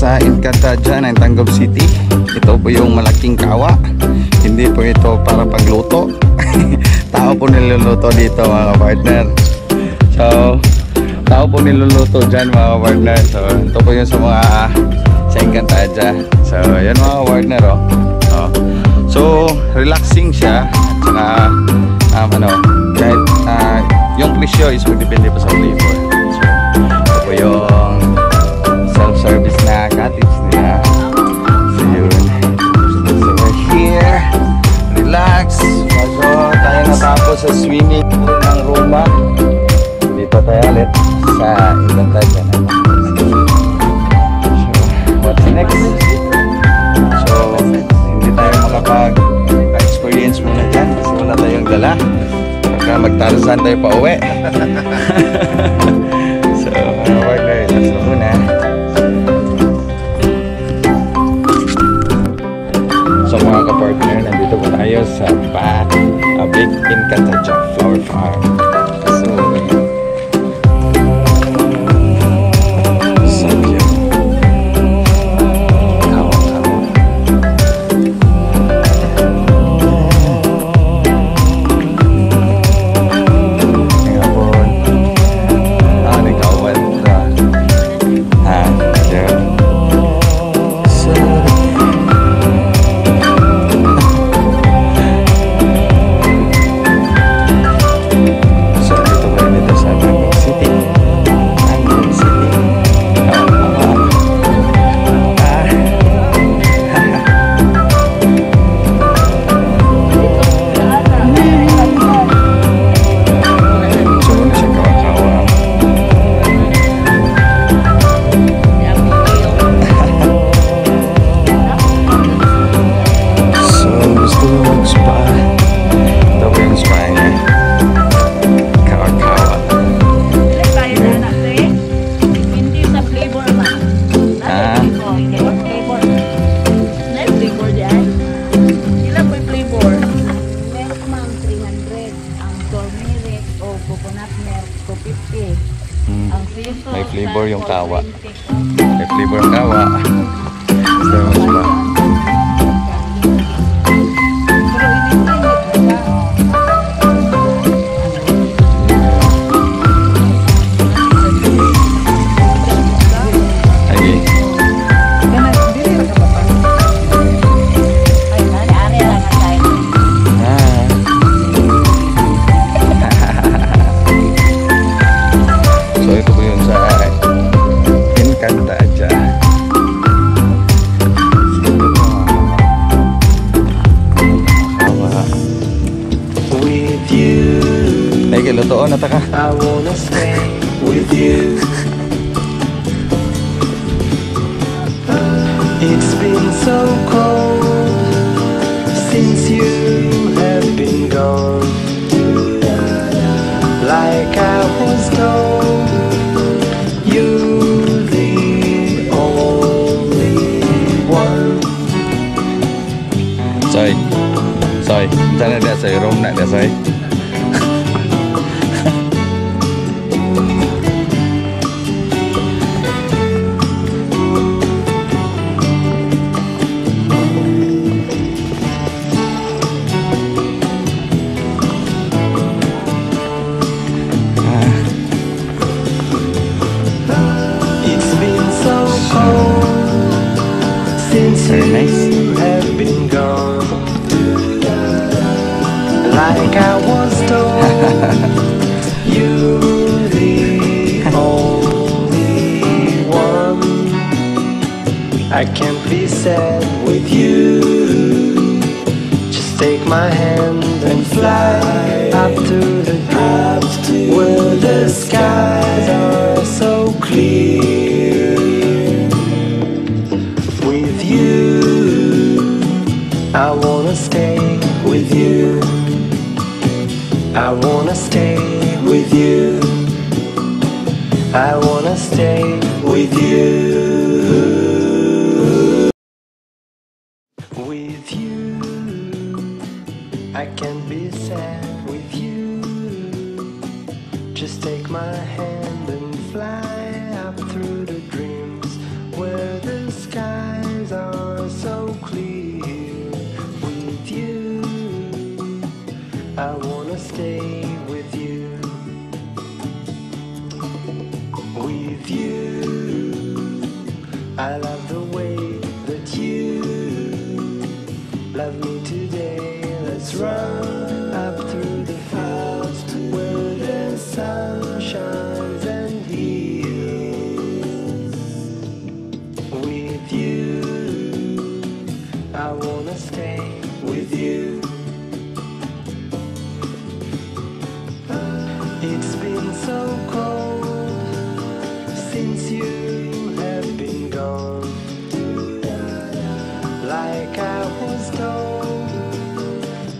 sa Encantadia ng Tangub City. Ito po yung malaking kawa. Hindi po ito para pagluto. Tao po niluluto dito mga partner. So tao po niluluto dyan mga partner. So ito po yung sa mga sa Encantadia. So yan mga partner oh. So relaxing siya. At saka kahit yung presyo is magdepende pa sa flavor. So ito po yung self-service na cottage nila. So yun. So we're here. Relax. Bago tayo natapos sa swimming pool ng Roma, dito tayo ulit sa Encantadia na. So what's next? So hindi tayo makapag-experience muna dyan kasi wala tayong dala. Pagka magtarzan tayo pa uwi. So partner, let's go muna. So mga ka-partner, nandito po tayo sa Big Encantadia Flower Farm. So cute. May flavor yung kawa. May flavor yung kawa. Gusto mo ba? So ito po yun sa Encantadia. With you. Ay, kilutoon na taka. I wanna stay with you. It's been so cold since you have been gone. Like I was told, you're the only one. Soy, sana dia soy, room nak dia soy. Very nice. Have been gone. Like I was told, you're the only one. I can't be sad with you. Just take my hand and fly up to the top where the skies are so clear. I wanna stay with you. I wanna stay with you. I wanna stay with you. With you, I can't be sad with you. Just take my hand and fly up through the dreams where the I wanna stay with you. With you, I love the way that you love me today. Let's run up through the clouds where the sun shines and heals. With you, I wanna stay with you. It's been so cold since you have been gone. Like I was told,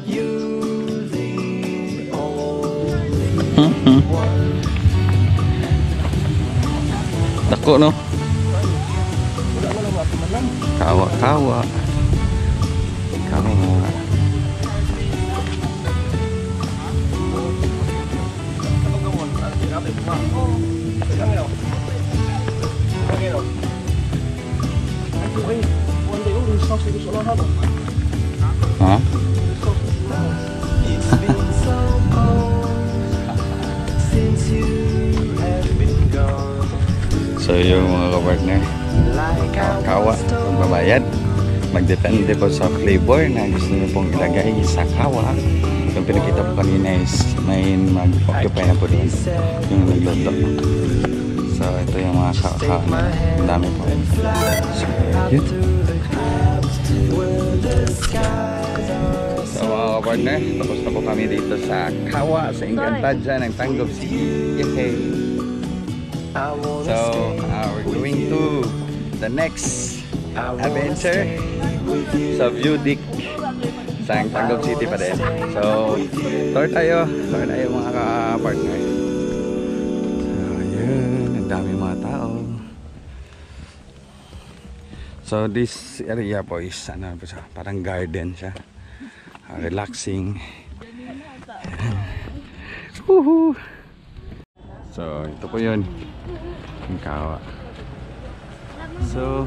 you're the only one. Dako no? Kawa-kawa. Kawa. Hah? It's been so cold since you have been gone. So yung mga kapartner, Like I kawa, was told, magbabayad. Magdepende po sa flavor na gusto niyo pong ilagay sa kawa. Yung pinakita po kanina is may mag-occupy na po din yung nagluluto. So ito yung mga kawa. Ang dami po. So yun. So mga kapartner, tapos na po kami dito sa kawa sa Encantadia ng Tangub City. Yay! So we're going to the next adventure sa View Deck sa Tangub City pa din. So tour tayo mga ka-partner. So yun, ang dami mga tao. So this area po is ano po siya, parang garden siya, relaxing. Woohoo! So ito po yun, yung kawa. So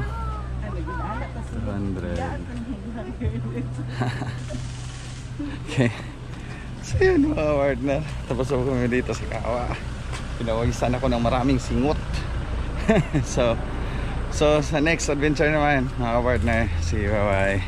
200. Okay. So yun mga partner, tapos ako kami dito sa kawa. Pinawagisan ako ng maraming singot. So sa next adventure naman mga partner, see you, bye bye.